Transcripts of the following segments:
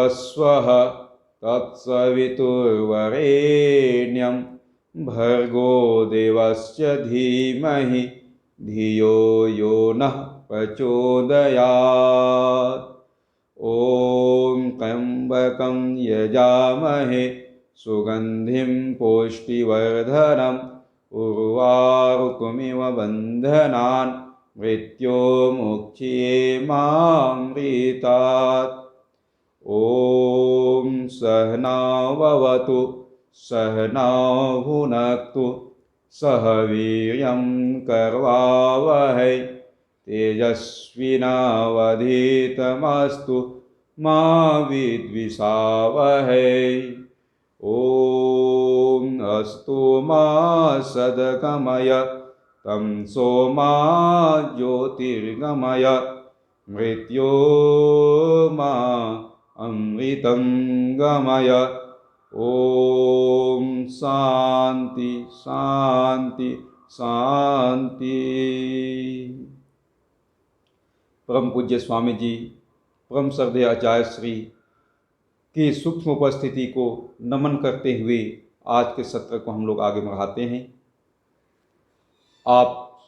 स्वः तत्सवितुर्वरेण्यं भर्गो देवस्य धीमहि धियो यो नः प्रचोदयात्। ॐ त्र्यम्बकं यजामहे सुगन्धिं पुष्टिवर्धनम् उर्वारुकमिव बन्धनान् मृत्योर्मुक्षयेमामृतात्। ॐ सहनाववतु सहनौ भुनक्तु सह वीर्यं करवावहै तेजस्विनावधीतमस्तु मा विद्विषावहै। ॐ अस्तु मा सद्गमय तमसो मा ज्योतिर्गमय मृत्योर्मा अमृतं गमय। ॐ शांति शांति शांति। परम पूज्य स्वामी जी परम श्रद्धेय आचार्य श्री की सूक्ष्म उपस्थिति को नमन करते हुए आज के सत्र को हम लोग आगे बढ़ाते हैं। आप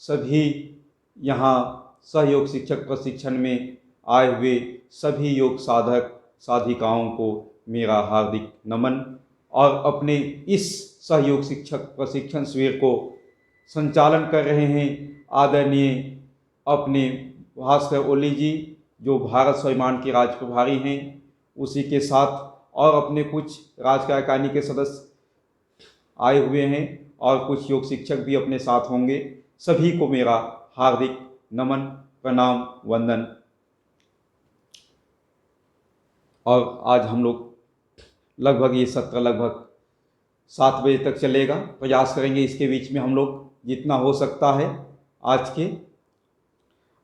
सभी यहाँ सहयोग शिक्षक प्रशिक्षण में आए हुए सभी योग साधक साधिकाओं को मेरा हार्दिक नमन और अपने इस सहयोग शिक्षक प्रशिक्षण शिविर को संचालन कर रहे हैं आदरणीय अपने भास्कर ओली जी जो भारत स्वाभिमान के राज्य प्रभारी हैं, उसी के साथ और अपने कुछ राज्य कार्यकारिणी के सदस्य आए हुए हैं और कुछ योग शिक्षक भी अपने साथ होंगे। सभी को मेरा हार्दिक नमन प्रणाम वंदन। और आज हम लोग लगभग ये सत्र लगभग 7 बजे तक चलेगा। प्रयास करेंगे इसके बीच में हम लोग जितना हो सकता है आज के।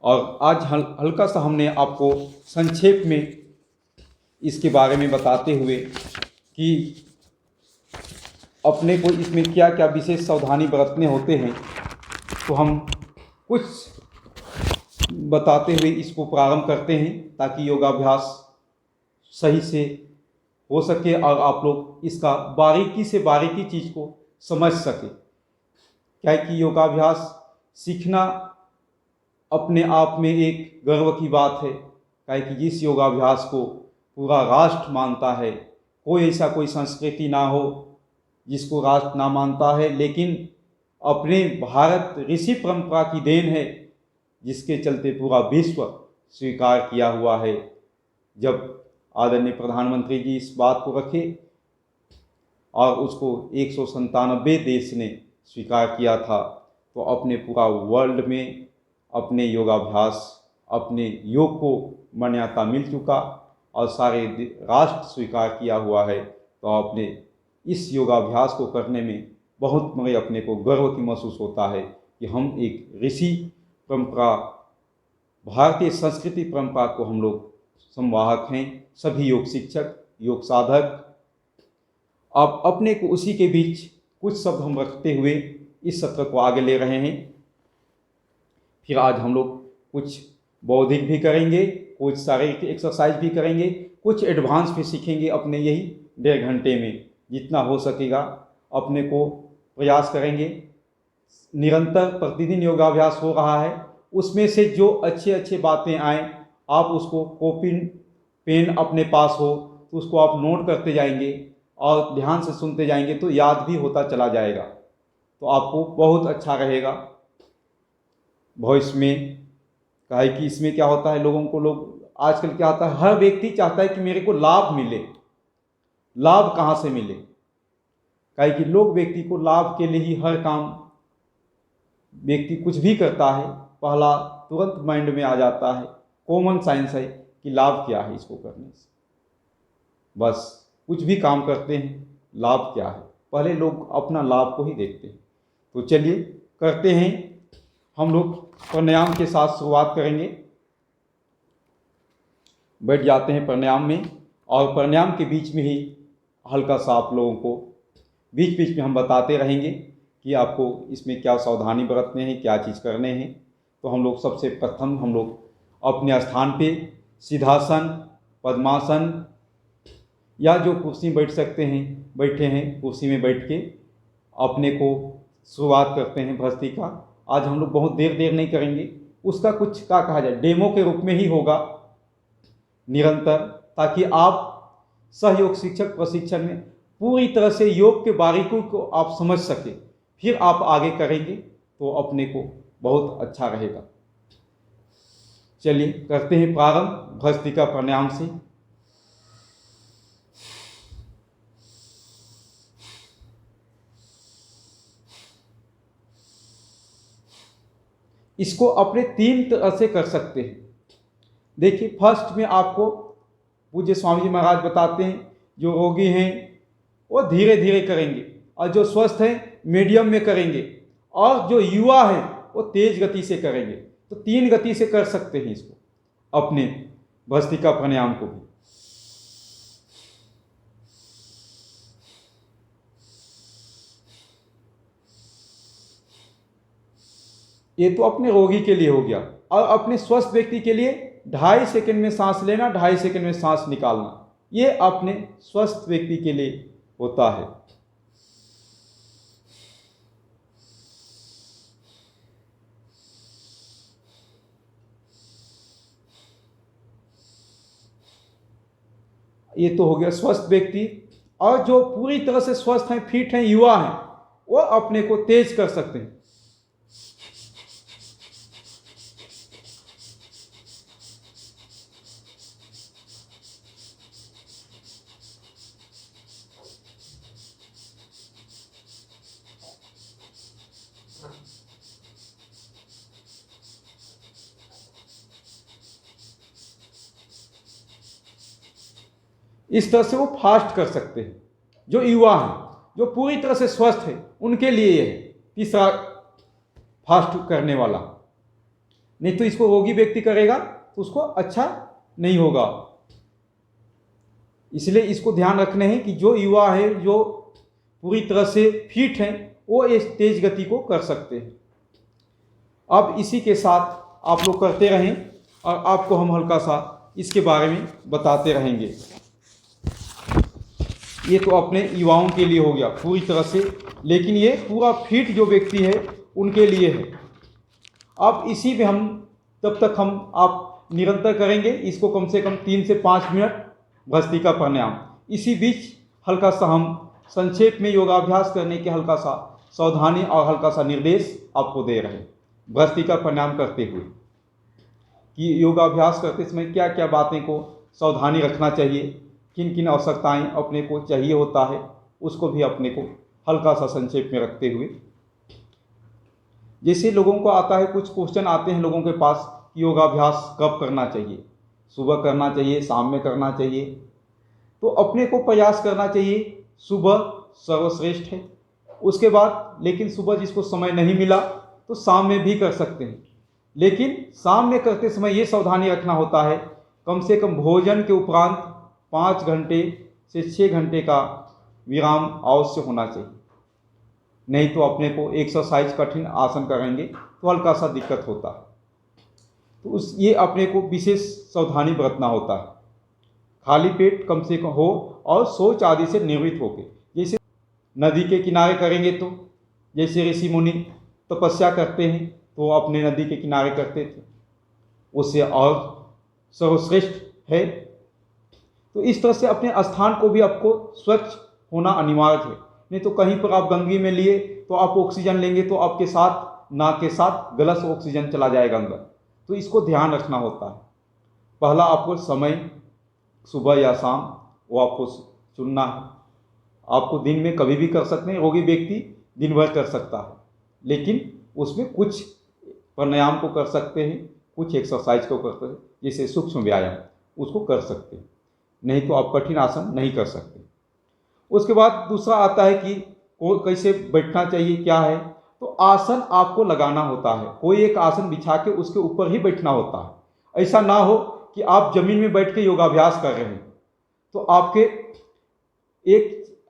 और आज हल्का सा हमने आपको संक्षेप में इसके बारे में बताते हुए कि अपने को इसमें क्या क्या विशेष सावधानी बरतने होते हैं, तो हम कुछ बताते हुए इसको प्रारंभ करते हैं ताकि योगाभ्यास सही से हो सके और आप लोग इसका बारीकी से बारीकी चीज़ को समझ सके। क्या है कि योगाभ्यास सीखना अपने आप में एक गर्व की बात है। क्या है कि जिस योगाभ्यास को पूरा राष्ट्र मानता है, कोई ऐसा कोई संस्कृति ना हो जिसको राष्ट्र ना मानता है, लेकिन अपने भारत ऋषि परंपरा की देन है जिसके चलते पूरा विश्व स्वीकार किया हुआ है। जब आदरणीय प्रधानमंत्री जी इस बात को रखे और उसको 197 देश ने स्वीकार किया था, तो अपने पूरा वर्ल्ड में अपने योगाभ्यास अपने योग को मान्यता मिल चुका और सारे राष्ट्र स्वीकार किया हुआ है। तो अपने इस योगाभ्यास को करने में बहुत मरे अपने को गर्व की महसूस होता है कि हम एक ऋषि परंपरा भारतीय संस्कृति परंपरा को हम लोग संवाहक हैं। सभी योग शिक्षक योग साधक अब अपने को उसी के बीच कुछ शब्द हम रखते हुए इस सत्र को आगे ले रहे हैं। फिर आज हम लोग कुछ बौद्धिक भी करेंगे, कुछ शारीरिक एक्सरसाइज भी करेंगे, कुछ एडवांस भी सीखेंगे अपने यही 1.5 घंटे में। जितना हो सकेगा अपने को प्रयास करेंगे। निरंतर प्रतिदिन योगाभ्यास हो रहा है, उसमें से जो अच्छे बातें आएँ आप उसको कॉपी पेन अपने पास हो तो उसको आप नोट करते जाएंगे और ध्यान से सुनते जाएंगे तो याद भी होता चला जाएगा, तो आपको बहुत अच्छा रहेगा भविष्य में। क्या है कि इसमें क्या होता है, लोग आजकल क्या होता है, हर व्यक्ति चाहता है कि मेरे को लाभ मिले। लाभ कहाँ से मिले? क्या है कि लोग व्यक्ति को लाभ के लिए ही हर काम व्यक्ति कुछ भी करता है, पहला तुरंत माइंड में आ जाता है, कॉमन साइंस है कि लाभ क्या है इसको करने से। बस कुछ भी काम करते हैं, लाभ क्या है, पहले लोग अपना लाभ को ही देखते हैं। तो चलिए करते हैं। हम लोग प्राणायाम के साथ शुरुआत करेंगे। बैठ जाते हैं प्राणायाम में और प्राणायाम के बीच में ही हल्का सा आप लोगों को बीच में हम बताते रहेंगे कि आपको इसमें क्या सावधानी बरतने हैं, क्या चीज़ करने हैं। तो हम लोग सबसे प्रथम हम लोग अपने स्थान पे सिद्धासन पद्मासन या जो कुर्सी बैठ सकते हैं, बैठे हैं कुर्सी में बैठ के अपने को शुरुआत करते हैं भस्त्रिका का। आज हम लोग बहुत देर नहीं करेंगे, उसका कुछ क्या कहा जाए, डेमो के रूप में ही होगा निरंतर, ताकि आप सहयोग शिक्षक प्रशिक्षण में पूरी तरह से योग के बारीकियों को आप समझ सके, फिर आप आगे करेंगे तो अपने को बहुत अच्छा रहेगा। चलिए करते हैं प्रारंभ भस्त्रिका प्राणायाम से। इसको अपने 3 तरह से कर सकते हैं। देखिए, फर्स्ट में आपको पूज्य स्वामी जी महाराज बताते हैं, जो रोगी हैं वो धीरे धीरे करेंगे, और जो स्वस्थ हैं मीडियम में करेंगे, और जो युवा है वो तेज गति से करेंगे। तो 3 गति से कर सकते हैं इसको, अपने भस्त्रिका प्राणायाम को भी। ये तो अपने रोगी के लिए हो गया, और अपने स्वस्थ व्यक्ति के लिए 2.5 सेकंड में सांस लेना, 2.5 सेकंड में सांस निकालना, ये अपने स्वस्थ व्यक्ति के लिए होता है। ये तो हो गया स्वस्थ व्यक्ति। और जो पूरी तरह से स्वस्थ हैं, फिट हैं, युवा हैं, वो अपने को तेज कर सकते हैं। इस तरह से वो फास्ट कर सकते हैं। जो युवा हैं, जो पूरी तरह से स्वस्थ है, उनके लिए ये है तीसरा फास्ट करने वाला। नहीं तो इसको रोगी व्यक्ति करेगा तो उसको अच्छा नहीं होगा। इसलिए इसको ध्यान रखने हैं कि जो युवा है, जो पूरी तरह से फिट हैं, वो इस तेज गति को कर सकते हैं। अब इसी के साथ आप लोग करते रहें, और आपको हम हल्का सा इसके बारे में बताते रहेंगे। ये तो अपने युवाओं के लिए हो गया पूरी तरह से, लेकिन ये पूरा फिट जो व्यक्ति है उनके लिए है। अब इसी में हम तब तक हम आप निरंतर करेंगे इसको, कम से कम 3 से 5 मिनट भस्त्रिका प्राणायाम। इसी बीच हल्का सा हम संक्षेप में योगाभ्यास करने के हल्का सा सावधानी और हल्का सा निर्देश आपको दे रहे हैं भस्त्रिका प्राणायाम करते हुए, कि योगाभ्यास करते समय क्या क्या बातें को सावधानी रखना चाहिए, किन किन आवश्यकताएं अपने को चाहिए होता है, उसको भी अपने को हल्का सा संक्षेप में रखते हुए। जैसे लोगों को आता है, कुछ क्वेश्चन आते हैं लोगों के पास कि योगाभ्यास कब करना चाहिए, सुबह करना चाहिए, शाम में करना चाहिए। तो अपने को प्रयास करना चाहिए सुबह सर्वश्रेष्ठ है। उसके बाद लेकिन सुबह जिसको समय नहीं मिला तो शाम में भी कर सकते हैं, लेकिन शाम में करते समय ये सावधानी रखना होता है, कम से कम भोजन के उपरांत 5 घंटे से 6 घंटे का विराम अवश्य होना चाहिए। नहीं तो अपने को एक्सरसाइज कठिन आसन करेंगे तो हल्का सा दिक्कत होता है। तो ये अपने को विशेष सावधानी बरतना होता है। खाली पेट कम से कम हो, और शौच आदि से निवृत्त होके, जैसे नदी के किनारे करेंगे तो जैसे ऋषि मुनि तपस्या करते हैं तो अपने नदी के किनारे करते थे, उससे और सर्वश्रेष्ठ है। तो इस तरह से अपने स्थान को भी आपको स्वच्छ होना अनिवार्य है। नहीं तो कहीं पर आप गंदगी में लिए तो आप ऑक्सीजन लेंगे तो आपके साथ नाक के साथ गलत ऑक्सीजन चला जाएगा अंदर। तो इसको ध्यान रखना होता है। पहला आपको समय सुबह या शाम वो आपको चुनना है। आपको दिन में कभी भी कर सकते हैं, रोगी व्यक्ति दिन भर कर सकता है, लेकिन उसमें कुछ प्राणायाम को कर सकते हैं, कुछ एक्सरसाइज को करते हैं, जैसे सूक्ष्म व्यायाम उसको कर सकते हैं। नहीं तो आप कठिन आसन नहीं कर सकते। उसके बाद दूसरा आता है कि कैसे बैठना चाहिए, क्या है। तो आसन आपको लगाना होता है, कोई एक आसन बिछा के उसके ऊपर ही बैठना होता है। ऐसा ना हो कि आप जमीन में बैठ के योगाभ्यास कर रहे हैं तो आपके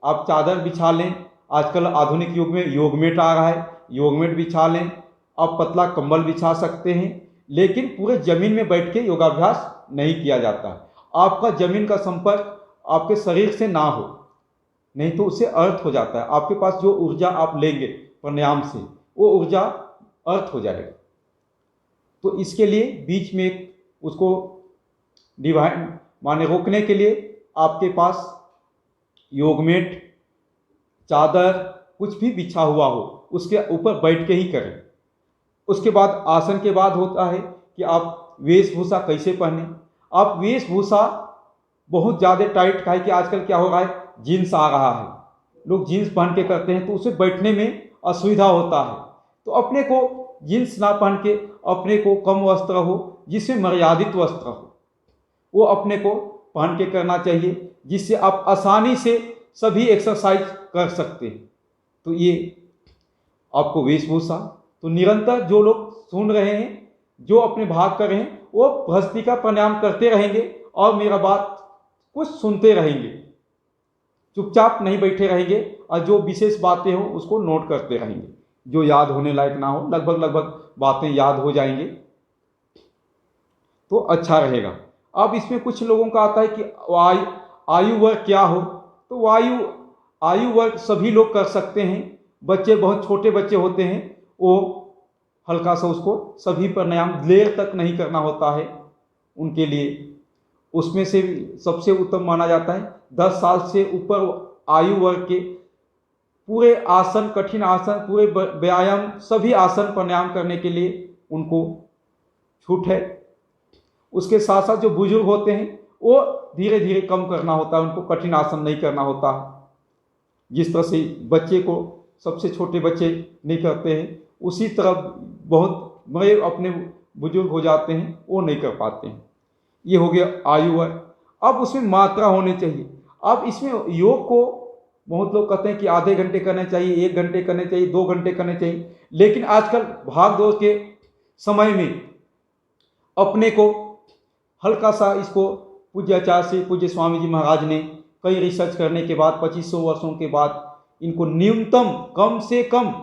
आप चादर बिछा लें। आजकल आधुनिक युग में योगमेट आ रहा है, योगमेट बिछा लें। आप पतला कंबल बिछा सकते हैं, लेकिन पूरे जमीन में बैठ के योगाभ्यास नहीं किया जाता है। आपका जमीन का संपर्क आपके शरीर से ना हो, नहीं तो उससे अर्थ हो जाता है। आपके पास जो ऊर्जा आप लेंगे प्राणायाम से, वो ऊर्जा अर्थ हो जाएगा। तो इसके लिए बीच में उसको डिवाइड माने रोकने के लिए आपके पास योगमेट, चादर, कुछ भी बिछा हुआ हो, उसके ऊपर बैठ के ही करें। उसके बाद आसन के बाद होता है कि आप वेशभूषा कैसे पहने। आप वेशभूषा बहुत ज़्यादा टाइट का है कि आजकल क्या हो रहा है, जीन्स आ रहा है, लोग जीन्स पहन के करते हैं तो उसे बैठने में असुविधा होता है। तो अपने को जीन्स ना पहन के अपने को कम वस्त्र हो, जिसमें मर्यादित वस्त्र हो, वो अपने को पहन के करना चाहिए, जिससे आप आसानी से सभी एक्सरसाइज कर सकते हैं। तो ये आपको वेशभूषा, तो निरंतर जो लोग सुन रहे हैं, जो अपने भाग कर रहे हैं, वो भस्त्रिका प्राणायाम करते रहेंगे और मेरा बात कुछ सुनते रहेंगे, चुपचाप नहीं बैठे रहेंगे, और जो विशेष बातें हो उसको नोट करते रहेंगे। जो याद होने लायक ना हो, लगभग बातें याद हो जाएंगे तो अच्छा रहेगा। अब इसमें कुछ लोगों का आता है कि आयु वर्ग क्या हो, तो आयु वर्ग सभी लोग कर सकते हैं। बच्चे, बहुत छोटे बच्चे होते हैं, वो हल्का सा उसको सभी प्राणायाम देर तक नहीं करना होता है उनके लिए। उसमें से सबसे उत्तम माना जाता है 10 साल से ऊपर आयु वर्ग के पूरे आसन, कठिन आसन, पूरे व्यायाम, सभी आसन प्राणायाम करने के लिए उनको छूट है। उसके साथ साथ जो बुजुर्ग होते हैं वो धीरे धीरे कम करना होता है, उनको कठिन आसन नहीं करना होता है। जिस तरह से बच्चे को सबसे छोटे बच्चे नहीं करते हैं, उसी तरह बहुत बड़े अपने बुजुर्ग हो जाते हैं, वो नहीं कर पाते हैं। ये हो गया आयु वर्ग। अब उसमें मात्रा होनी चाहिए। अब इसमें योग को बहुत लोग कहते हैं कि आधे घंटे करने चाहिए, 1 घंटे करने चाहिए, 2 घंटे करने चाहिए, लेकिन आजकल भाग दौड़ के समय में अपने को हल्का सा इसको पूज्य आचार्य से पूज्य स्वामी जी महाराज ने कई रिसर्च करने के बाद 2500 वर्षों के बाद इनको न्यूनतम कम से कम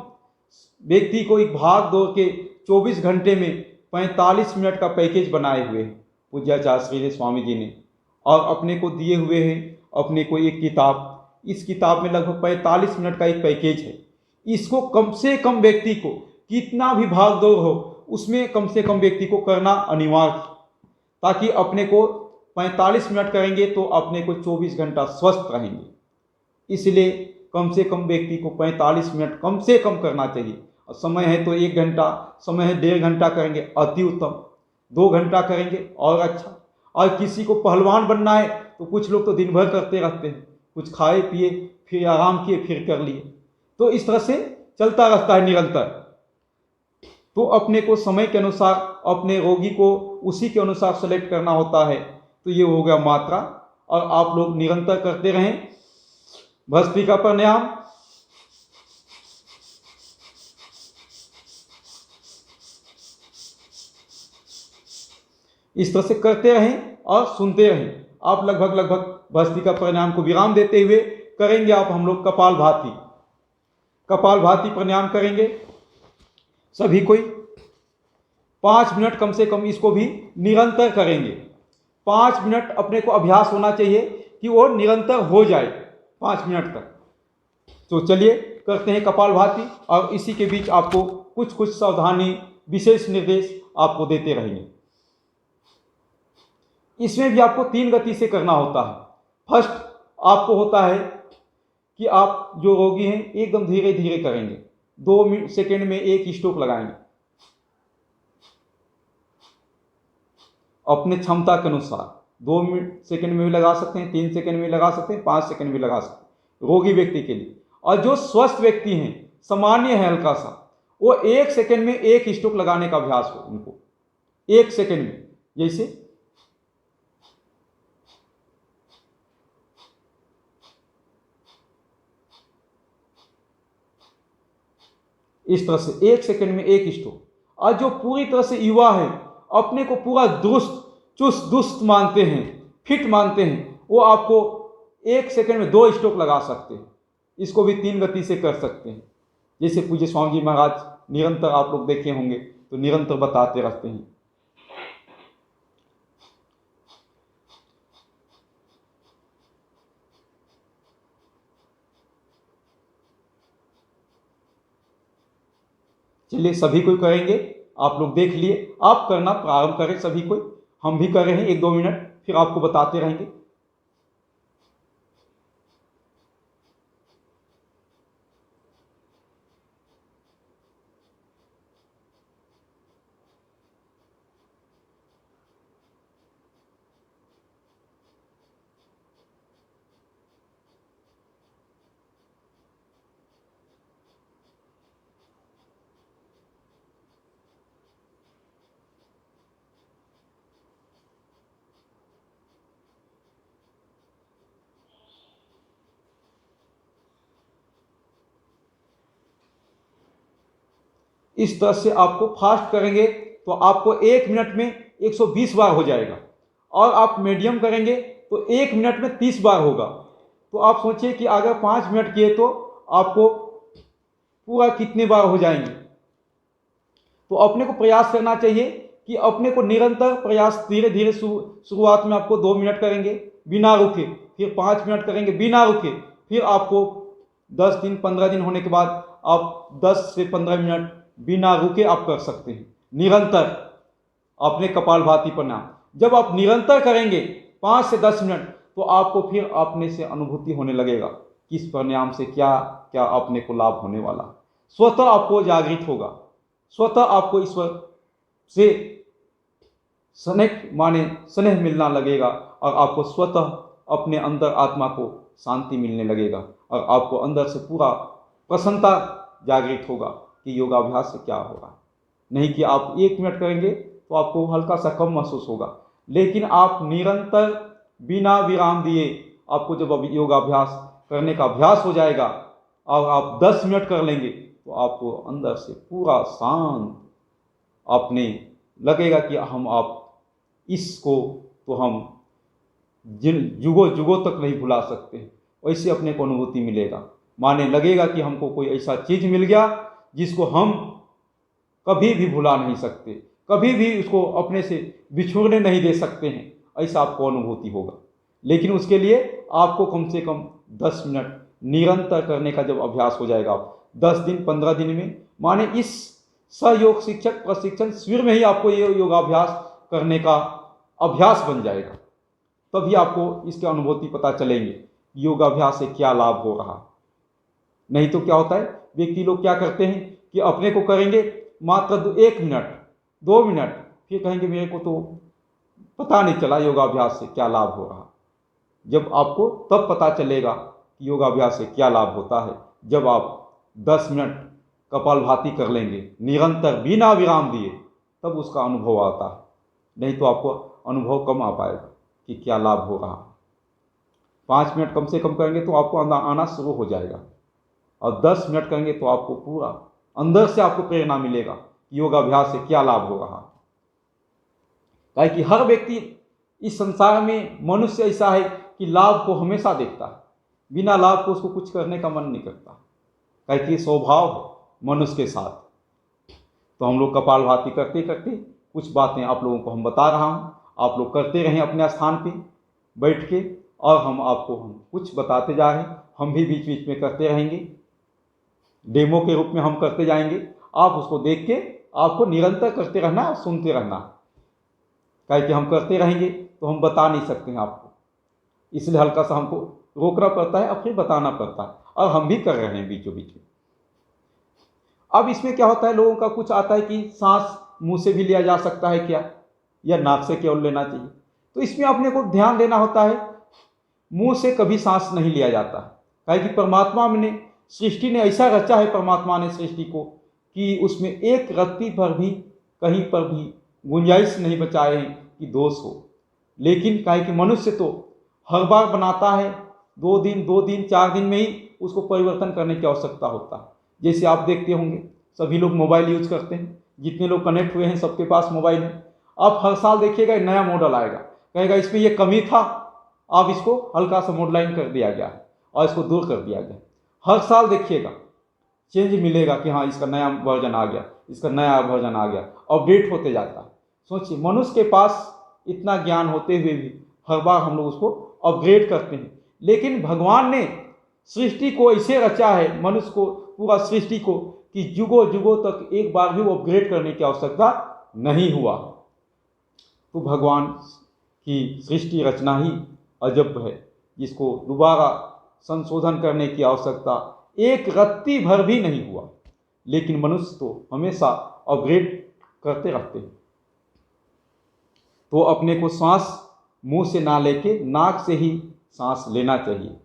व्यक्ति को एक भाग दौड़ के 24 घंटे में 45 मिनट का पैकेज बनाए हुए हैं पूज्य आचार्य श्री स्वामी जी ने, और अपने को दिए हुए हैं अपने को एक किताब। इस किताब में लगभग 45 मिनट का एक पैकेज है। इसको कम से कम व्यक्ति को, कितना भी भाग दौड़ हो उसमें कम से कम व्यक्ति को करना अनिवार्य, ताकि अपने को 45 मिनट करेंगे तो अपने को 24 घंटा स्वस्थ रहेंगे। इसलिए कम से कम व्यक्ति को 45 मिनट कम से कम करना चाहिए। और समय है तो 1 घंटा, समय है 1.5 घंटा करेंगे अति उत्तम, 2 घंटा करेंगे और अच्छा। और किसी को पहलवान बनना है तो कुछ लोग तो दिन भर करते रहते हैं, कुछ खाए पिए फिर आराम किए फिर कर लिए, तो इस तरह से चलता रहता है निरंतर। तो अपने को समय के अनुसार अपने रोगी को उसी के अनुसार सेलेक्ट करना होता है। तो ये हो गया मात्रा, और आप लोग निरंतर करते रहें भस्त्रिका प्राणायाम। इस तरह से करते रहें और सुनते रहें। आप लगभग भस्त्रिका प्राणायाम को विराम देते हुए करेंगे आप हम लोग कपालभाति प्राणायाम करेंगे सभी कोई 5 मिनट कम से कम, इसको भी निरंतर करेंगे। 5 मिनट अपने को अभ्यास होना चाहिए कि वो निरंतर हो जाए 5 मिनट तक। तो चलिए करते हैं कपालभाति, और इसी के बीच आपको कुछ कुछ सावधानी, विशेष निर्देश आपको देते रहेंगे। इसमें भी आपको 3 गति से करना होता है। फर्स्ट आपको होता है कि आप जो रोगी हैं एकदम धीरे धीरे करेंगे, 2 सेकेंड में 1 स्ट्रोक लगाएंगे अपने क्षमता के अनुसार। 2 सेकेंड में भी लगा सकते हैं, 3 सेकेंड में लगा सकते हैं, 5 सेकेंड में लगा सकते हैं रोगी व्यक्ति के लिए। और जो स्वस्थ व्यक्ति हैं, सामान्य है हल्का सा, वो 1 सेकेंड में 1 स्ट्रोक लगाने का अभ्यास हो उनको, 1 सेकेंड में। जैसे इस तरह से 1 सेकेंड में 1 स्ट्रोक। और जो पूरी तरह से युवा है, अपने को पूरा दुरुस्त चुस्त दुस्त मानते हैं, फिट मानते हैं, वो आपको 1 सेकेंड में 2 स्ट्रोक लगा सकते हैं। इसको भी 3 गति से कर सकते हैं। जैसे पूज्य स्वामी जी महाराज निरंतर आप लोग देखे होंगे तो निरंतर बताते रहते हैं। चलिए सभी कोई करेंगे, आप लोग देख लिए, आप करना प्रारंभ करें सभी कोई, हम भी कर रहे हैं 1-2 मिनट, फिर आपको बताते रहेंगे। इस तरह से आपको फास्ट करेंगे तो आपको 1 मिनट में 120 बार हो जाएगा, और आप मीडियम करेंगे तो 1 मिनट में 30 बार होगा। तो आप सोचिए कि अगर 5 मिनट किए तो आपको पूरा कितने बार हो जाएंगे। तो अपने को प्रयास करना चाहिए कि अपने को निरंतर प्रयास, धीरे धीरे शुरुआत में आपको 2 मिनट करेंगे बिना रुके, फिर 5 मिनट करेंगे बिना रुके, फिर आपको 10 दिन 15 दिन होने के बाद आप 10 से 15 मिनट बिना रुके आप कर सकते हैं निरंतर अपने कपालभाति प्राणायाम। जब आप निरंतर करेंगे 5 से 10 मिनट तो आपको फिर अपने से अनुभूति होने लगेगा कि इस प्राणायाम से क्या क्या अपने को लाभ होने वाला। स्वतः आपको जागृत होगा, स्वतः आपको ईश्वर से स्नेह मिलना लगेगा, और आपको स्वतः अपने अंदर आत्मा को शांति मिलने लगेगा, और आपको अंदर से पूरा प्रसन्नता जागृत होगा कि योगाभ्यास से क्या होगा। नहीं कि आप 1 मिनट करेंगे तो आपको हल्का सा कम महसूस होगा, लेकिन आप निरंतर बिना विराम दिए आपको जब योगाभ्यास करने का अभ्यास हो जाएगा और आप 10 मिनट कर लेंगे तो आपको अंदर से पूरा शांत अपने लगेगा कि आप इसको तो हम जिन युगों युगों तक नहीं भुला सकते, वैसे अपने को अनुभूति मिलेगा। माने लगेगा कि हमको कोई ऐसा चीज़ मिल गया जिसको हम कभी भी भुला नहीं सकते, कभी भी उसको अपने से बिछुड़ने नहीं दे सकते हैं, ऐसा आपको अनुभूति होगा। लेकिन उसके लिए आपको कम से कम 10 मिनट निरंतर करने का जब अभ्यास हो जाएगा, 10 दिन 15 दिन में, माने इस सहयोग शिक्षक प्रशिक्षण शिविर में ही आपको ये योगाभ्यास करने का अभ्यास बन जाएगा, तभी आपको इसके अनुभूति पता चलेंगे योगाभ्यास से क्या लाभ हो रहा। नहीं तो क्या होता है, व्यक्ति लोग क्या करते हैं कि अपने को करेंगे मात्र 1 मिनट 2 मिनट, फिर कहेंगे मेरे को तो पता नहीं चला योगाभ्यास से क्या लाभ हो रहा। जब आपको तब पता चलेगा कि योगाभ्यास से क्या लाभ होता है, जब आप 10 मिनट कपालभाति कर लेंगे निरंतर बिना विराम दिए, तब उसका अनुभव आता है। नहीं तो आपको अनुभव कम आ पाएगा कि क्या लाभ हो रहा। 5 मिनट कम से कम करेंगे तो आपको आना शुरू हो जाएगा, और 10 मिनट करेंगे तो आपको पूरा अंदर से आपको प्रेरणा मिलेगा कि योगाभ्यास से क्या लाभ हो रहा। काहे कि हर व्यक्ति इस संसार में, मनुष्य ऐसा है कि लाभ को हमेशा देखता है, बिना लाभ को उसको कुछ करने का मन नहीं करता, काहे कि स्वभाव है मनुष्य के साथ। तो हम लोग कपालभाति करते करते कुछ बातें आप लोगों को हम बता रहा हूँ, आप लोग करते रहें अपने स्थान पे बैठ के, और हम कुछ बताते जा रहे हैं, हम भी बीच बीच में करते रहेंगे, डेमो के रूप में हम करते जाएंगे। आप उसको देख के आपको निरंतर करते रहना और सुनते रहना, काहे कि हम करते रहेंगे तो हम बता नहीं सकते हैं आपको, इसलिए हल्का सा हमको रोकना पड़ता है और फिर बताना पड़ता है, और हम भी कर रहे हैं बीचों बीच में। अब इसमें क्या होता है, लोगों का कुछ आता है कि सांस मुंह से भी लिया जा सकता है क्या, या नाक से केवल लेना चाहिए। तो इसमें अपने को ध्यान देना होता है, मुंह से कभी सांस नहीं लिया जाता, काहे कि परमात्मा ने सृष्टि ने ऐसा रचा है, परमात्मा ने सृष्टि को, कि उसमें एक रत्ती पर भी कहीं पर भी गुंजाइश नहीं बचाए कि दोष हो। लेकिन काहे कि मनुष्य तो हर बार बनाता है, 2 दिन 4 दिन में ही उसको परिवर्तन करने की आवश्यकता होता है। जैसे आप देखते होंगे सभी लोग मोबाइल यूज करते हैं, जितने लोग कनेक्ट हुए हैं सबके पास मोबाइल है। आप हर साल देखिएगा नया मॉडल आएगा, कहेगा इसमें ये कमी था, अब इसको हल्का सा मॉडलाइन कर दिया गया और इसको दूर कर दिया गया। हर साल देखिएगा चेंज मिलेगा कि हाँ इसका नया वर्जन आ गया, इसका नया वर्जन आ गया, अपडेट होते जाता है। सोचिए मनुष्य के पास इतना ज्ञान होते हुए भी हर बार हम लोग उसको अपग्रेड करते हैं। लेकिन भगवान ने सृष्टि को ऐसे रचा है, मनुष्य को पूरा सृष्टि को कि युगों युगों तक एक बार भी वो अपग्रेड करने की आवश्यकता नहीं हुआ। तो भगवान की सृष्टि रचना ही अजब है, जिसको दोबारा संशोधन करने की आवश्यकता एक रत्ती भर भी नहीं हुआ। लेकिन मनुष्य तो हमेशा अपग्रेड करते रहते हैं। तो अपने को सांस मुंह से ना लेके नाक से ही सांस लेना चाहिए,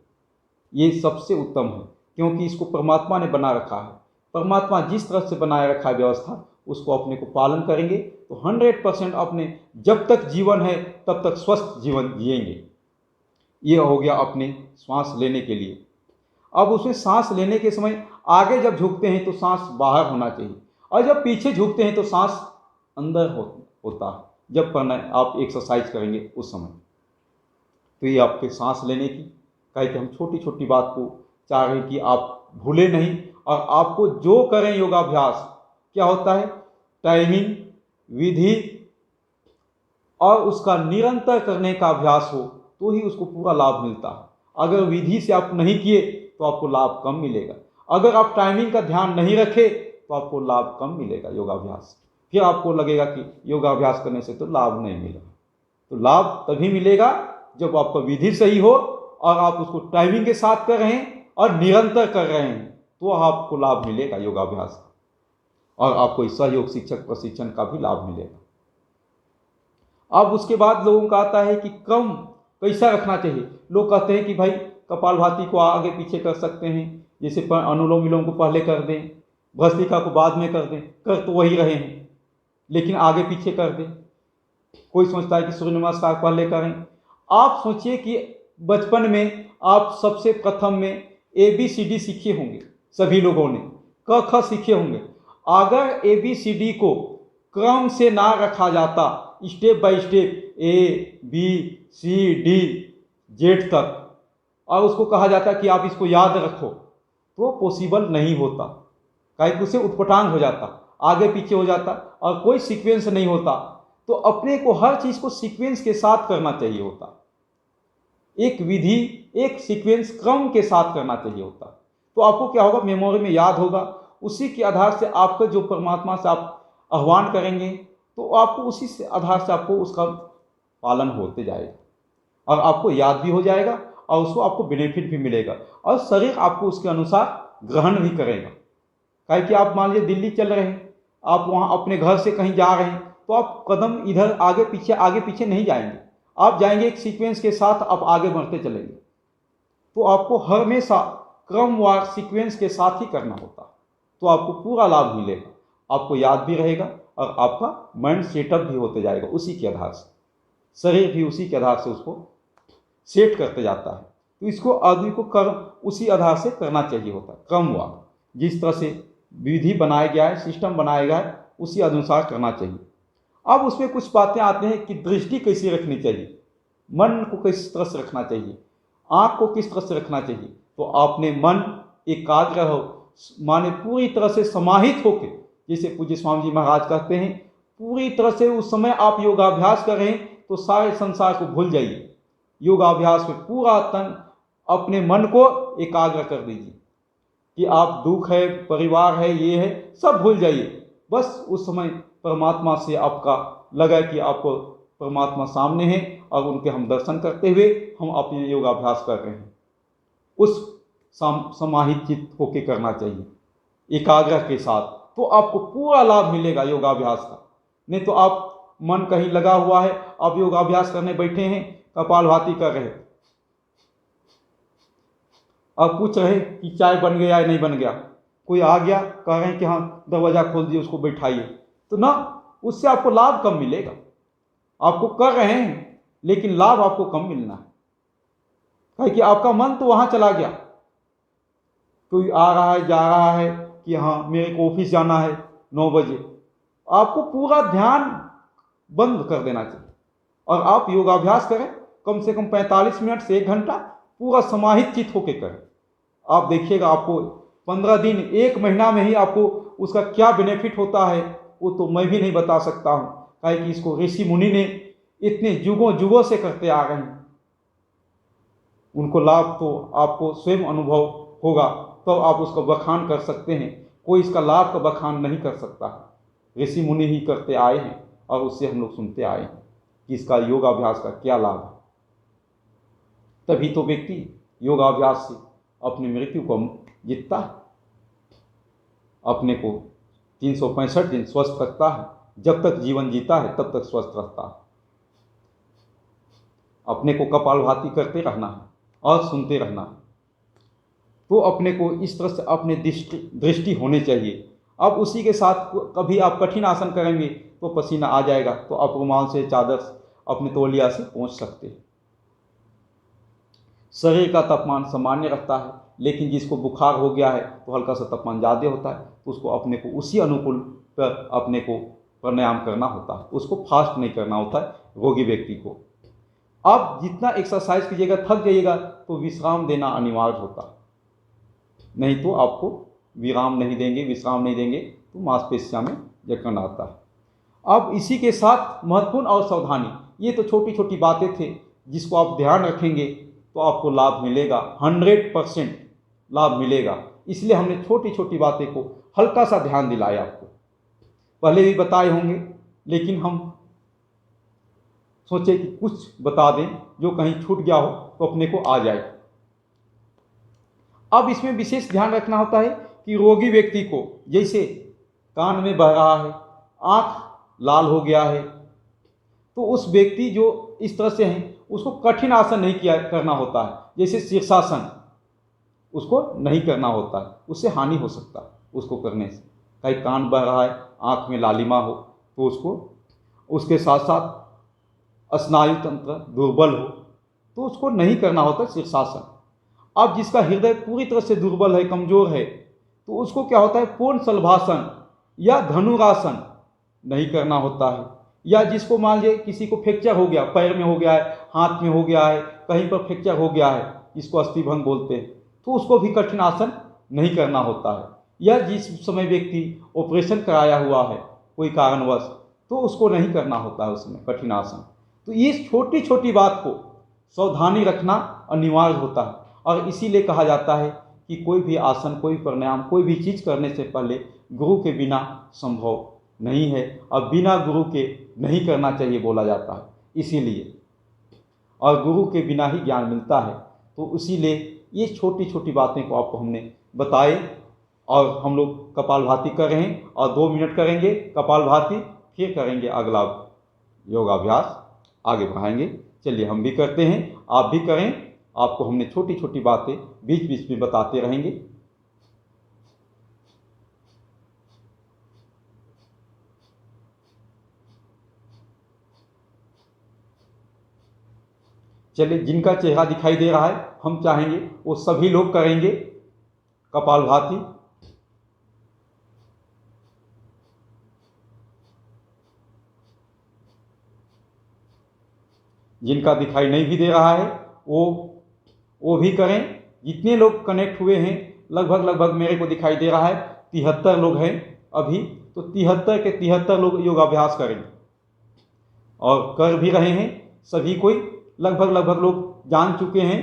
ये सबसे उत्तम है, क्योंकि इसको परमात्मा ने बना रखा है। परमात्मा जिस तरह से बनाए रखा है व्यवस्था, उसको अपने को पालन करेंगे तो 100% अपने जब तक जीवन है तब तक स्वस्थ जीवन जिएंगे। ये हो गया अपने सांस लेने के लिए। अब उसमें सांस लेने के समय आगे जब झुकते हैं तो सांस बाहर होना चाहिए, और जब पीछे झुकते हैं तो सांस अंदर होता है, जब आप एक्सरसाइज करेंगे उस समय। तो ये आपके सांस लेने की कहे कि हम छोटी छोटी बात को चाह रहे हैं कि आप भूले नहीं, और आपको जो करें योगाभ्यास क्या होता है, टाइमिंग, विधि और उसका निरंतर करने का अभ्यास हो तो ही उसको पूरा लाभ मिलता है। अगर विधि से आप नहीं किए तो आपको लाभ कम मिलेगा। अगर आप टाइमिंग का ध्यान नहीं रखे तो आपको लाभ कम मिलेगा योगाभ्यास। फिर आपको लगेगा कि योगाभ्यास करने से तो लाभ नहीं मिला। तो लाभ तभी मिलेगा जब आपका विधि सही हो और आप उसको टाइमिंग के साथ कर रहे हैं और निरंतर कर रहे हैं, तो आपको लाभ मिलेगा योगाभ्यास का, और आपको सहयोग शिक्षक प्रशिक्षण का भी लाभ मिलेगा। अब उसके बाद लोगों का आता है कि क्रम कैसा रखना चाहिए। लोग कहते हैं कि भाई कपालभाति को आगे पीछे कर सकते हैं, जैसे अनुलोम विलोम को पहले कर दें, भस्त्रिका को बाद में कर दें, कर तो वही रहे हैं लेकिन आगे पीछे कर दें। कोई सोचता है कि सूर्य नमस्कार पहले करें। आप सोचिए कि बचपन में आप सबसे प्रथम में ABCD सीखे होंगे, सभी लोगों ने क ख सीखे होंगे। अगर ABCD को क्रम से ना रखा जाता, step by step ABCD Z तक, और उसको कहा जाता कि आप इसको याद रखो, तो पॉसिबल नहीं होता। काहे कि उसे उत्पटांग हो जाता, आगे पीछे हो जाता और कोई सीक्वेंस नहीं होता। तो अपने को हर चीज़ को सीक्वेंस के साथ करना चाहिए होता, एक विधि एक सीक्वेंस क्रम के साथ करना चाहिए होता। तो आपको क्या होगा, मेमोरी में याद होगा, उसी के आधार से आपका जो परमात्मा से आप आह्वान करेंगे तो आपको उसी से आधार से आपको उसका पालन होते जाएगा और आपको याद भी हो जाएगा और उसको आपको बेनिफिट भी मिलेगा और शरीर आपको उसके अनुसार ग्रहण भी करेगा। काहे कि आप मान लीजिए दिल्ली चल रहे हैं, आप वहाँ अपने घर से कहीं जा रहे हैं तो आप कदम इधर आगे पीछे नहीं जाएंगे, आप जाएंगे एक सीक्वेंस के साथ, आप आगे बढ़ते चलेंगे। तो आपको हमेशा क्रमवार सीक्वेंस के साथ ही करना होता, तो आपको पूरा लाभ मिलेगा, आपको याद भी रहेगा और आपका माइंड सेटअप भी होते जाएगा उसी के आधार से, शरीर भी उसी के आधार से उसको सेट करते जाता है। तो इसको आदमी को कर्म उसी आधार से करना चाहिए होता है, क्रमवार जिस तरह से विधि बनाया गया है, सिस्टम बनाया गया है, उसी अनुसार करना चाहिए। अब उसमें कुछ बातें आते हैं कि दृष्टि कैसी रखनी चाहिए, मन को किस तरह से रखना चाहिए, आँख को किस तरह से रखना चाहिए। तो आपने मन एकाग्र हो, माने पूरी तरह से समाहित होके, जैसे पूज्य स्वामी जी महाराज कहते हैं, पूरी तरह से उस समय आप योगाभ्यास कर रहे हैं तो सारे संसार को भूल जाइए। योगाभ्यास में पूरा तन अपने मन को एकाग्र कर दीजिए कि आप दुख है, परिवार है, ये है, सब भूल जाइए। बस उस समय परमात्मा से आपका लगा कि आपको परमात्मा सामने है और उनके हम दर्शन करते हुए हम अपने योगाभ्यास कर रहे हैं। उस समाहित चित्त होके करना चाहिए एकाग्र के साथ, तो आपको पूरा लाभ मिलेगा योगाभ्यास का। नहीं तो आप मन कहीं लगा हुआ है, आप योगाभ्यास करने बैठे हैं, कपालभाति कर रहे, अब पूछ रहे कि चाय बन गया या नहीं बन गया, कोई आ गया कह रहे हैं कि हाँ दरवाजा खोल दिए, उसको बैठाइए, तो ना उससे आपको लाभ कम मिलेगा। आपको कर रहे हैं लेकिन लाभ आपको कम मिलना है कि आपका मन तो वहां चला गया, कोई आ रहा है जा रहा है कि हाँ मेरे को ऑफिस जाना है 9 बजे, आपको पूरा ध्यान बंद कर देना चाहिए और आप योगाभ्यास करें कम से कम 45 मिनट से 1 घंटा, पूरा समाहित चित्त होके करें। आप देखिएगा आपको 15 दिन 1 महीना में ही आपको उसका क्या बेनिफिट होता है वो तो मैं भी नहीं बता सकता हूँ, काहे कि इसको ऋषि मुनि ने इतने युगों युगों से करते आ रहे हैं, उनको लाभ तो आपको स्वयं अनुभव होगा तो आप उसका बखान कर सकते हैं। कोई इसका लाभ का बखान नहीं कर सकता है, ऋषि मुनि ही करते आए हैं और उससे हम लोग सुनते आए हैं कि इसका योगाभ्यास का क्या लाभ है। तभी तो व्यक्ति योगाभ्यास से अपनी मृत्यु को जीतता है, अपने को 365 दिन स्वस्थ रखता है। जब तक जीवन जीता है तब तक स्वस्थ रहता है। अपने को कपालभाति करते रहना है और सुनते रहना है। तो अपने को इस तरह से अपने दृष्टि होनी चाहिए। अब उसी के साथ कभी आप कठिन आसन करेंगे तो पसीना आ जाएगा, तो आप रुमाल से, चादर अपने तौलिया से पोंछ सकते हैं। शरीर का तापमान सामान्य रहता है, लेकिन जिसको बुखार हो गया है तो हल्का सा तापमान ज़्यादा होता है, तो उसको अपने को उसी अनुकूल पर अपने को प्राणायाम करना होता है। उसको फास्ट नहीं करना होता है रोगी व्यक्ति को। आप जितना एक्सरसाइज कीजिएगा, थक जाइएगा तो विश्राम देना अनिवार्य होता है, नहीं तो आपको विश्राम नहीं देंगे तो मांसपेशियों में जकड़न आता है। अब इसी के साथ महत्वपूर्ण और सावधानी, ये तो छोटी छोटी बातें थे जिसको आप ध्यान रखेंगे तो आपको लाभ मिलेगा, 100% लाभ मिलेगा। इसलिए हमने छोटी छोटी बातें को हल्का सा ध्यान दिलाया। आपको पहले भी बताए होंगे, लेकिन हम सोचे कि कुछ बता दें जो कहीं छूट गया हो तो अपने को आ जाए। अब इसमें विशेष ध्यान रखना होता है कि रोगी व्यक्ति को जैसे कान में बह रहा है, आँख लाल हो गया है, तो उस व्यक्ति जो इस तरह से हैं उसको कठिन आसन नहीं करना होता है। जैसे शीर्षासन उसको नहीं करना होता है, उससे हानि हो सकता है उसको करने से। कहीं कान बह रहा है, आँख में लालिमा हो तो उसके साथ साथ स्नायु तंत्र दुर्बल हो तो उसको नहीं करना होता शीर्षासन। अब जिसका हृदय पूरी तरह से दुर्बल है, कमज़ोर है, तो उसको क्या होता है पूर्ण शलभासन या धनुरासन नहीं करना होता है। या जिसको मान लीजिए किसी को फ्रैक्चर हो गया, पैर में हो गया है, हाथ में हो गया है, कहीं पर फ्रैक्चर हो गया है, जिसको अस्थिभंग बोलते हैं, तो उसको भी कठिन आसन नहीं करना होता है। या जिस समय व्यक्ति ऑपरेशन कराया हुआ है कोई कारणवश, तो उसको नहीं करना होता है उसमें कठिन आसन। तो ये छोटी छोटी बात को सावधानी रखना अनिवार्य होता है। और इसीलिए कहा जाता है कि कोई भी आसन, कोई प्राणायाम, कोई भी चीज़ करने से पहले गुरु के बिना संभव नहीं है, और बिना गुरु के नहीं करना चाहिए बोला जाता है। इसीलिए, और गुरु के बिना ही ज्ञान मिलता है। तो इसीलिए ये छोटी छोटी बातें को आपको हमने बताए। और हम लोग कपालभाति कर रहे हैं और 2 मिनट करेंगे कपालभाति, फिर करेंगे अगला योगाभ्यास, आगे बढ़ाएंगे। चलिए हम भी करते हैं, आप भी करें। आपको हमने छोटी छोटी बातें बीच बीच में बताते रहेंगे। चलिए, जिनका चेहरा दिखाई दे रहा है हम चाहेंगे वो सभी लोग करेंगे कपालभाति। जिनका दिखाई नहीं भी दे रहा है वो भी करें। जितने लोग कनेक्ट हुए हैं, लगभग मेरे को दिखाई दे रहा है 73 लोग हैं अभी, तो 73 के 73 लोग योगाभ्यास करेंगे और कर भी रहे हैं। सभी कोई लगभग लोग जान चुके हैं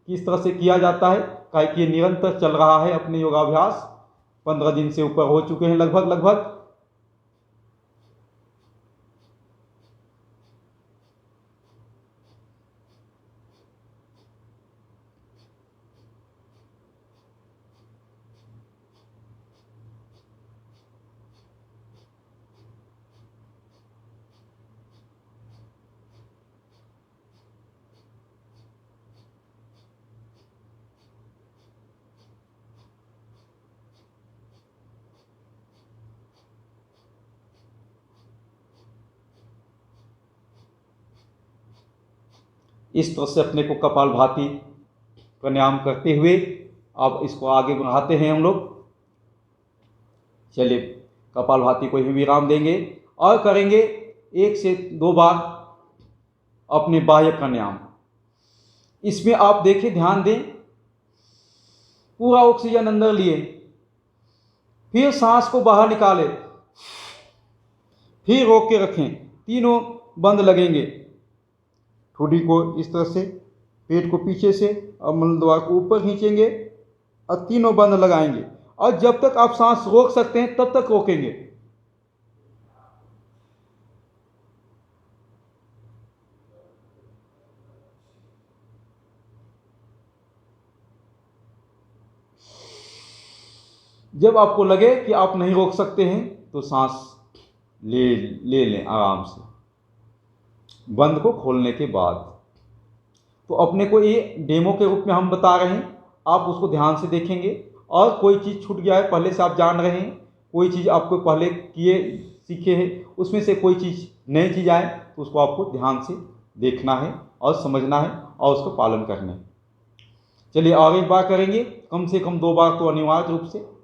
कि इस तरह से किया जाता है, काहे कि ये निरंतर चल रहा है अपने योगाभ्यास। 15 दिन से ऊपर हो चुके हैं लगभग। इस तरह से अपने को कपालभाति प्राणायाम करते हुए अब इसको आगे बढ़ाते हैं हम लोग। चलिए, कपालभाति को ही विराम देंगे और करेंगे 1 से 2 बार अपने बाह्य प्राणायाम। इसमें आप देखिए, ध्यान दें, पूरा ऑक्सीजन अंदर लिए, फिर सांस को बाहर निकालें, फिर रोक के रखें, तीनों बंद लगेंगे। ठोड़ी को इस तरह से, पेट को पीछे से और मलद्वार को ऊपर खींचेंगे, और तीनों बंद लगाएंगे और जब तक आप सांस रोक सकते हैं तब तक रोकेंगे। जब आपको लगे कि आप नहीं रोक सकते हैं तो सांस ले ले लें आराम से बंद को खोलने के बाद। तो अपने को ये डेमो के रूप में हम बता रहे हैं, आप उसको ध्यान से देखेंगे। और कोई चीज़ छूट गया है पहले से आप जान रहे हैं, कोई चीज़ आपको पहले किए सीखे हैं उसमें से कोई चीज़ नई चीज़ आए तो उसको आपको ध्यान से देखना है और समझना है और उसको पालन करना है। चलिए और एक बार करेंगे, कम से कम 2 बार तो अनिवार्य रूप से।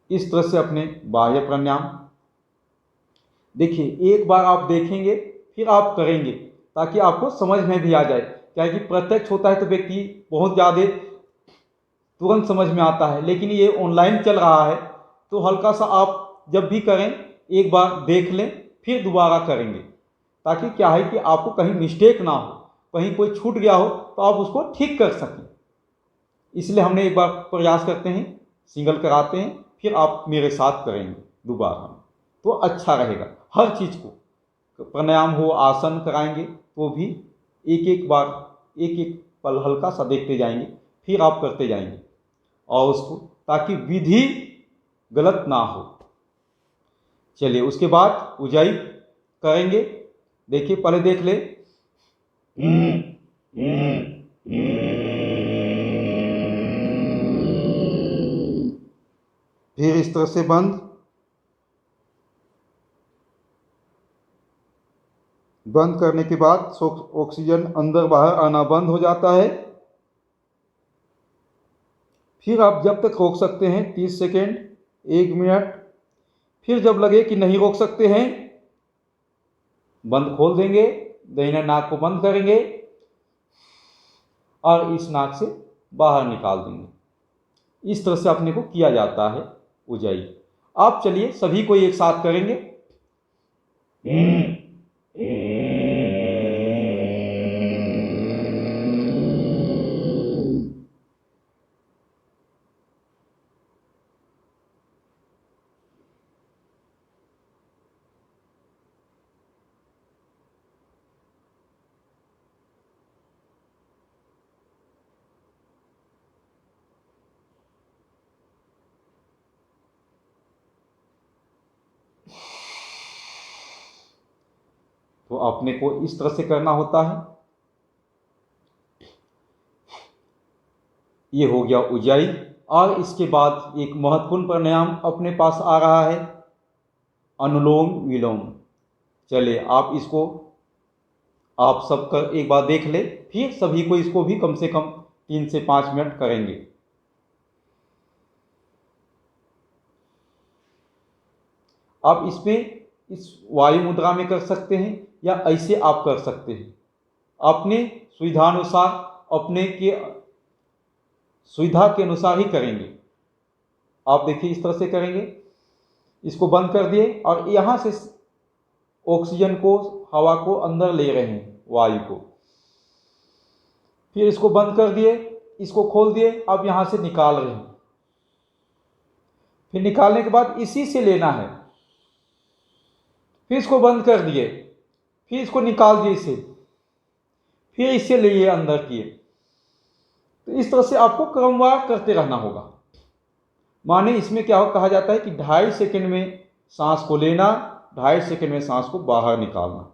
इस तरह से अपने बाह्य प्राणायाम देखिए, एक बार आप देखेंगे फिर आप करेंगे ताकि आपको समझ में भी आ जाए। क्या है कि प्रत्यक्ष होता है तो व्यक्ति बहुत ज़्यादा तुरंत समझ में आता है, लेकिन ये ऑनलाइन चल रहा है तो हल्का सा आप जब भी करें एक बार देख लें फिर दोबारा करेंगे, ताकि क्या है कि आपको कहीं मिस्टेक ना हो, कहीं कोई छूट गया हो तो आप उसको ठीक कर सकें। इसलिए हमने एक बार प्रयास करते हैं, सिंगल कराते हैं, फिर आप मेरे साथ करेंगे दोबारा तो अच्छा रहेगा। हर चीज़ को प्राणायाम हो आसन कराएंगे तो भी एक एक बार एक एक पल हल्का सा देखते जाएंगे, फिर आप करते जाएंगे और उसको, ताकि विधि गलत ना हो। चलिए उसके बाद उजाई करेंगे। देखिए पहले देख ले, फिर इस तरह से बंद बंद करने के बाद ऑक्सीजन अंदर बाहर आना बंद हो जाता है। फिर आप जब तक रोक सकते हैं 30 सेकेंड, 1 मिनट, फिर जब लगे कि नहीं रोक सकते हैं बंद खोल देंगे, दाहिने नाक को बंद करेंगे और इस नाक से बाहर निकाल देंगे। इस तरह से अपने को किया जाता है उजाई। आप चलिए सभी को एक साथ करेंगे। तो अपने को इस तरह से करना होता है। ये हो गया उजाई। और इसके बाद एक महत्वपूर्ण प्राणायाम अपने पास आ रहा है, अनुलोम विलोम। चलिए आप इसको आप सब कर एक बार देख ले, फिर सभी को इसको भी कम से कम 3 से 5 मिनट करेंगे। आप इसमें इस वायु मुद्रा में कर सकते हैं या ऐसे आप कर सकते हैं, अपने सुविधानुसार, अपने के सुविधा के अनुसार ही करेंगे। आप देखिए इस तरह से करेंगे, इसको बंद कर दिए और यहाँ से ऑक्सीजन को, हवा को अंदर ले रहे हैं, वायु को। फिर इसको बंद कर दिए, इसको खोल दिए, अब यहाँ से निकाल रहे हैं। फिर निकालने के बाद इसी से लेना है, फिर इसको बंद कर दिए, फिर इसको निकाल दिए इसे, फिर इससे लिए अंदर किए। तो इस तरह से आपको क्रमवार करते रहना होगा। माने इसमें क्या हो, कहा जाता है कि 2.5 सेकंड में सांस को लेना, 2.5 सेकंड में सांस को बाहर निकालना,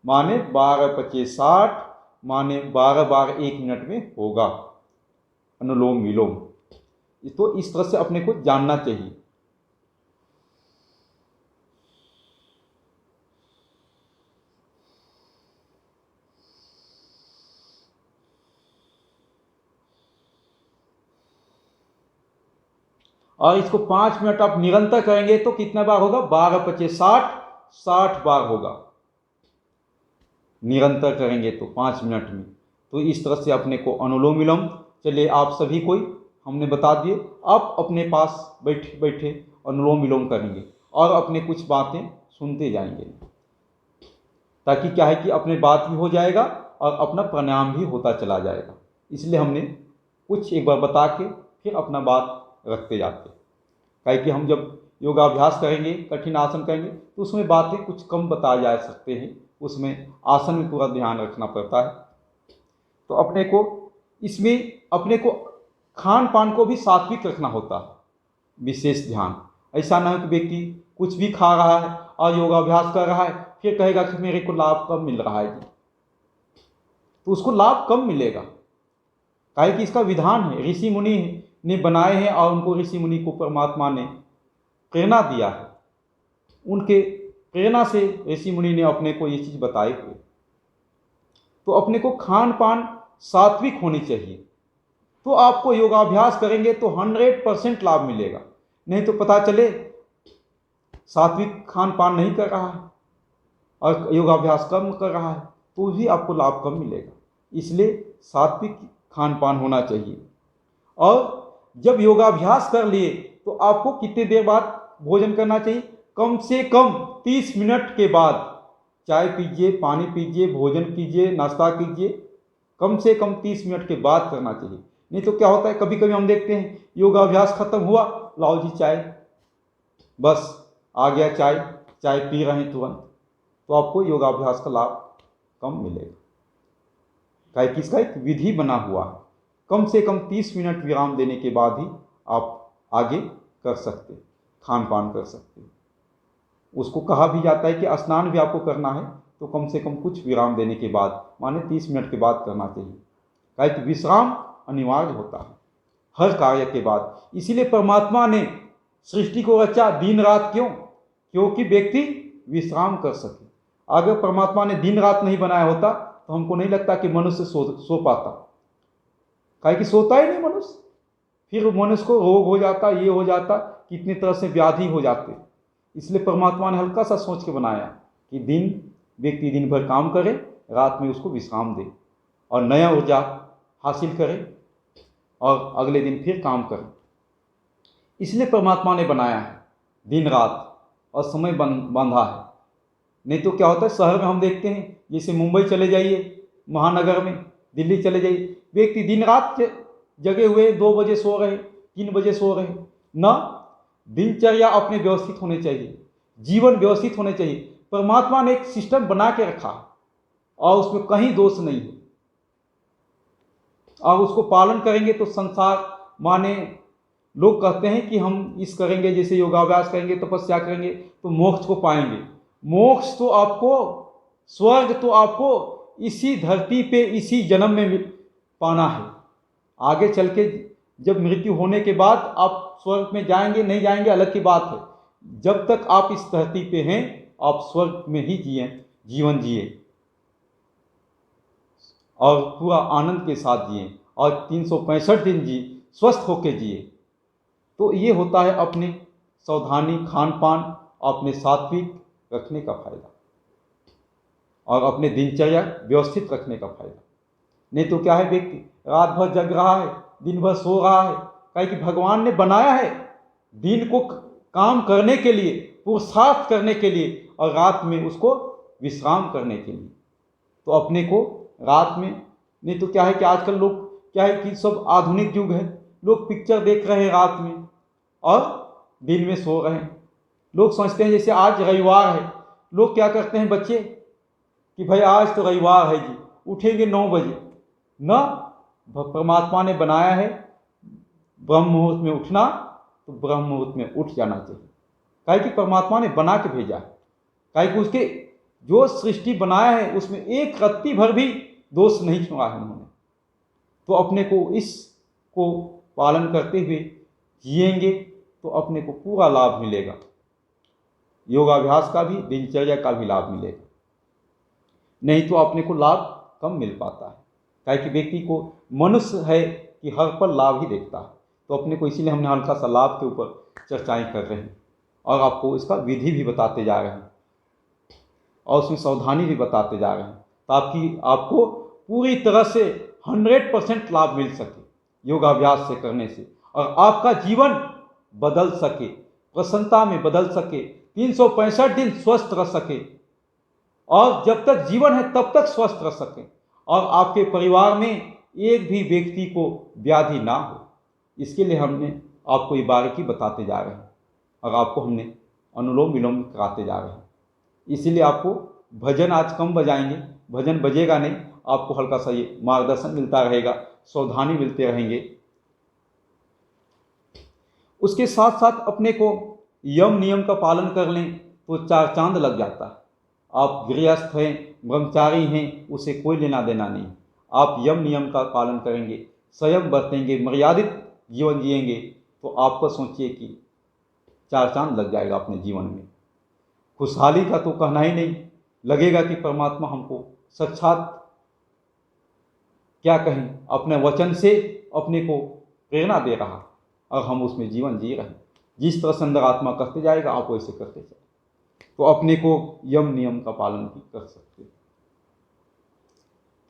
माने 12-25-60, माने 12 बार 1 मिनट में होगा अनुलोम विलोम। तो इस तरह से अपने को जानना चाहिए। और इसको 5 मिनट आप निरंतर करेंगे तो कितना बार होगा, 12-25-60, 60 बार होगा, निरंतर करेंगे तो 5 मिनट में। तो इस तरह से अपने को अनुलोम विलोम, चलिए आप सभी को हमने बता दिए, आप अपने पास बैठे बैठे अनुलोम विलोम करेंगे और अपने कुछ बातें सुनते जाएंगे, ताकि क्या है कि अपने बात भी हो जाएगा और अपना प्राणायाम भी होता चला जाएगा। इसलिए हमने कुछ एक बार बता के फिर अपना बात रखते जाते, काहे कि हम जब योगाभ्यास करेंगे, कठिन आसन करेंगे, तो उसमें बातें कुछ कम बताए जा सकते हैं, उसमें आसन में पूरा ध्यान रखना पड़ता है। तो अपने को इसमें अपने को खान पान को भी सात्विक रखना होता है, विशेष ध्यान। ऐसा ना हो कि व्यक्ति कुछ भी खा रहा है और योगाभ्यास कर रहा है, फिर कहेगा कि मेरे को लाभ कम मिल रहा है जी, तो उसको लाभ कम मिलेगा। काहे कि इसका विधान है, ऋषि मुनि ने बनाए हैं और उनको ऋषि मुनि को परमात्मा ने प्रेरणा दिया है, उनके प्रेरणा से ऋषि मुनि ने अपने को ये चीज़ बताई हुई। तो अपने को खान पान सात्विक होनी चाहिए, तो आपको योगाभ्यास करेंगे तो 100% लाभ मिलेगा। नहीं तो पता चले सात्विक खान पान नहीं कर रहा है और योगाभ्यास कम कर रहा है, तो भी आपको लाभ कम मिलेगा। इसलिए सात्विक खान पान होना चाहिए। और जब योगाभ्यास कर लिए तो आपको कितनी देर बाद भोजन करना चाहिए? कम से कम 30 मिनट के बाद चाय पीजिए, पानी पीजिए, भोजन कीजिए, नाश्ता कीजिए, कम से कम 30 मिनट के बाद करना चाहिए। नहीं तो क्या होता है, कभी कभी हम देखते हैं योगाभ्यास खत्म हुआ, लाओ जी चाय, बस आ गया चाय, चाय पी रहे हैं तुरंत, तो आपको योगाभ्यास का लाभ कम मिलेगा। काहे कि इसका एक विधि बना हुआ है, कम से कम 30 मिनट विराम देने के बाद ही आप आगे कर सकते, खान पान कर सकते। उसको कहा भी जाता है कि स्नान भी आपको करना है तो कम से कम कुछ विराम देने के बाद, माने 30 मिनट के बाद करना चाहिए। काहे कि विश्राम अनिवार्य होता है हर कार्य के बाद। इसीलिए परमात्मा ने सृष्टि को रचा दिन रात, क्यों? क्योंकि व्यक्ति विश्राम कर सके। अगर परमात्मा ने दिन रात नहीं बनाया होता तो हमको नहीं लगता कि मनुष्य सो पाता। काहे कि सोता ही नहीं मनुष्य, फिर मनुष्य को रोग हो जाता, ये हो जाता, कितनी तरह से व्याधि हो जाते। इसलिए परमात्मा ने हल्का सा सोच के बनाया कि व्यक्ति दिन भर काम करे, रात में उसको विश्राम दे और नया ऊर्जा हासिल करे और अगले दिन फिर काम करे। इसलिए परमात्मा ने बनाया है दिन रात और समय बांधा है। नहीं तो क्या होता है, शहर में हम देखते हैं, जैसे मुंबई चले जाइए, महानगर में, दिल्ली चले जाइए, व्यक्ति दिन रात जगे हुए, 2 बजे सो रहे, 3 बजे सो रहे ना। दिनचर्या अपने व्यवस्थित होने चाहिए, जीवन व्यवस्थित होने चाहिए। परमात्मा ने एक सिस्टम बना के रखा और उसमें कहीं दोष नहीं है, और उसको पालन करेंगे तो संसार, माने लोग कहते हैं कि हम इस करेंगे, जैसे योगाभ्यास करेंगे, तपस्या करेंगे तो मोक्ष को पाएंगे। मोक्ष तो आपको, स्वर्ग तो आपको इसी धरती पे इसी जन्म में पाना है। आगे चल के जब मृत्यु होने के बाद आप स्वर्ग में जाएंगे नहीं जाएंगे अलग की बात है। जब तक आप इस धरती पे हैं आप स्वर्ग में ही जीवन जिए और पूरा आनंद के साथ जिए और 365 दिन जी स्वस्थ होके जिए। तो ये होता है अपने सावधानी, खान पान, अपने सात्विक रखने का फायदा और अपने दिनचर्या व्यवस्थित रखने का फायदा। नहीं तो क्या है, व्यक्ति रात भर जग रहा है, दिन भर सो रहा है। काहे कि भगवान ने बनाया है दिन को काम करने के लिए, पुरुषार्थ करने के लिए, और रात में उसको विश्राम करने के लिए। तो अपने को रात में, नहीं तो क्या है कि आजकल लोग क्या है कि सब आधुनिक युग है, लोग पिक्चर देख रहे हैं रात में और दिन में सो रहे हैं। लोग सोचते हैं जैसे आज रविवार है, लोग क्या करते हैं बच्चे कि भाई आज तो रविवार है जी, उठेंगे 9 बजे ना। परमात्मा ने बनाया है ब्रह्म मुहूर्त में उठना, तो ब्रह्म मुहूर्त में उठ जाना चाहिए। काहे कि परमात्मा ने बना के भेजा है, काहे कि उसके जो सृष्टि बनाया है उसमें एक रत्ती भर भी दोष नहीं छोड़ा है उन्होंने। तो अपने को इसको पालन करते हुए जिएंगे तो अपने को पूरा लाभ मिलेगा, योगाभ्यास का भी, दिनचर्या का भी लाभ मिलेगा। नहीं तो अपने को लाभ कम मिल पाता है। काहे कि व्यक्ति को मनुष्य है कि हर पल लाभ ही देखता है। तो अपने को इसीलिए हमने हल्का सा लाभ के ऊपर चर्चाएं कर रहे हैं और आपको इसका विधि भी बताते जा रहे हैं। और उसमें सावधानी भी बताते जा रहे हैं ताकि आपको पूरी तरह से 100% लाभ मिल सके योगाभ्यास से करने से, और आपका जीवन बदल सके, प्रसन्नता में बदल सके, 365 दिन स्वस्थ रह सके, और जब तक जीवन है तब तक स्वस्थ रह सके, और आपके परिवार में एक भी व्यक्ति को व्याधि ना हो। इसके लिए हमने आपको ये बारीकी बताते जा रहे हैं और आपको हमने अनुलोम विलोम कराते जा रहे हैं। इसीलिए आपको भजन आज कम बजाएंगे, भजन बजेगा नहीं, आपको हल्का सा ये मार्गदर्शन मिलता रहेगा, सावधानी मिलते रहेंगे। उसके साथ साथ अपने को यम नियम का पालन कर लें तो 4 चांद लग जाता है। आप गृहस्थ हैं, ब्रह्मचारी हैं, उसे कोई लेना देना नहीं। आप यम नियम का पालन करेंगे, संयम बरतेंगे, मर्यादित जीवन जिएंगे, तो आपको सोचिए कि 4 चांद लग जाएगा अपने जीवन में। खुशहाली का तो कहना ही नहीं, लगेगा कि परमात्मा हमको साक्षात क्या कहें अपने वचन से अपने को प्रेरणा दे रहा और हम उसमें जीवन जी रहे हैं। जिस तरह से अंदर आत्मा करते जाएगा आप वैसे करते जाए, तो अपने को यम नियम का पालन भी कर सकते हैं।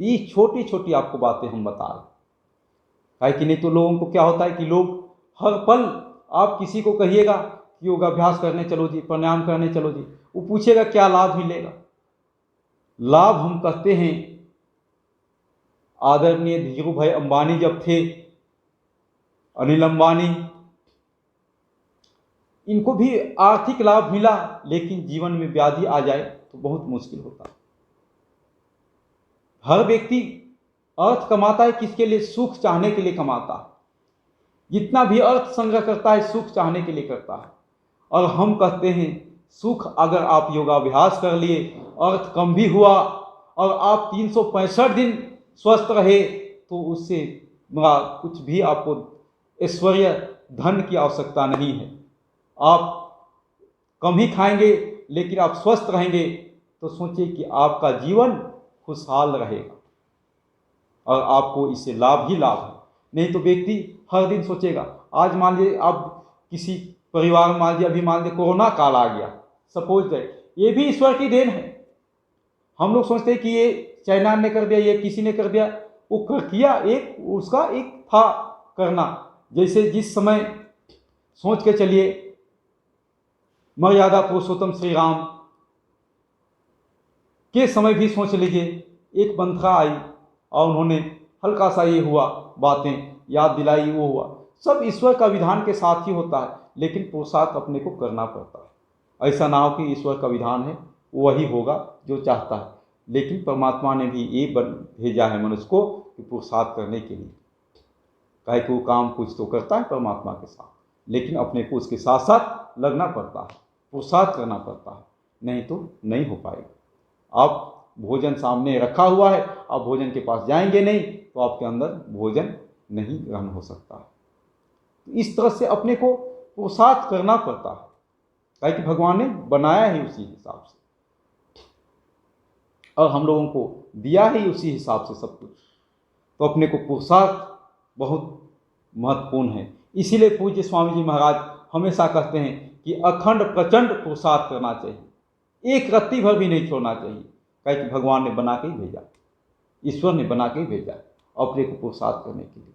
ये छोटी छोटी आपको बातें हम बता रहे हैं कि नहीं तो लोगों को क्या होता है कि लोग हर पल आप किसी को कहिएगा कि योगाभ्यास करने चलो जी, प्राणायाम करने चलो जी, वो पूछेगा क्या लाभ मिलेगा। लाभ हम कहते हैं, आदरणीय धीरू भाई अंबानी जब थे, अनिल अंबानी, इनको भी आर्थिक लाभ मिला, लेकिन जीवन में व्याधि आ जाए तो बहुत मुश्किल होता है। हर व्यक्ति अर्थ कमाता है किसके लिए? सुख चाहने के लिए कमाता है। जितना भी अर्थ संग्रह करता है सुख चाहने के लिए करता है। और हम कहते हैं सुख अगर आप योगाभ्यास कर लिए, अर्थ कम भी हुआ और आप 365 दिन स्वस्थ रहे, तो उससे कुछ भी आपको ऐश्वर्य धन की आवश्यकता नहीं है। आप कम ही खाएंगे लेकिन आप स्वस्थ रहेंगे, तो सोचिए कि आपका जीवन खुशहाल रहेगा और आपको इससे लाभ ही लाभ है। नहीं तो व्यक्ति हर दिन सोचेगा, आज मान लीजिए आप किसी परिवार में, मान लीजिए अभी मान लीजिए कोरोना काल आ गया, सपोज दैट, ये भी ईश्वर की देन है। हम लोग सोचते हैं कि ये चाइना ने कर दिया, ये किसी ने कर दिया, वो कर किया, एक उसका एक था करना। जैसे जिस समय सोच के चलिए, मर्यादा पुरुषोत्तम श्री राम के समय भी सोच लीजिए, एक बंधुआ आई और उन्होंने हल्का सा ये हुआ, बातें याद दिलाई, वो हुआ। सब ईश्वर का विधान के साथ ही होता है, लेकिन पुरुषार्थ अपने को करना पड़ता है। ऐसा ना हो कि ईश्वर का विधान है वही होगा जो चाहता है, लेकिन परमात्मा ने भी ये भेजा है मनुष्य को कि पुरुषार्थ करने के लिए। काहे कि वो काम कुछ तो करता है परमात्मा के साथ, लेकिन अपने को उसके साथ साथ लगना पड़ता है, पुरुषार्थ करना पड़ता है, नहीं तो नहीं हो पाएगा। आप भोजन सामने रखा हुआ है, आप भोजन के पास जाएंगे नहीं तो आपके अंदर भोजन नहीं ग्रहण हो सकता है। इस तरह से अपने को पुरुषार्थ करना पड़ता है, काहे कि भगवान ने बनाया ही उसी हिसाब से और हम लोगों को दिया ही उसी हिसाब से सब कुछ। तो अपने को पुरुषार्थ बहुत महत्वपूर्ण है। इसीलिए पूज्य स्वामी जी महाराज हमेशा कहते हैं कि अखंड प्रचंड पुरुषार्थ करना चाहिए, एक रत्ती भर भी नहीं छोड़ना चाहिए। काहे कि भगवान ने बना के ही भेजा, ईश्वर ने बना के ही भेजा अपने को पुरुषार्थ करने के लिए।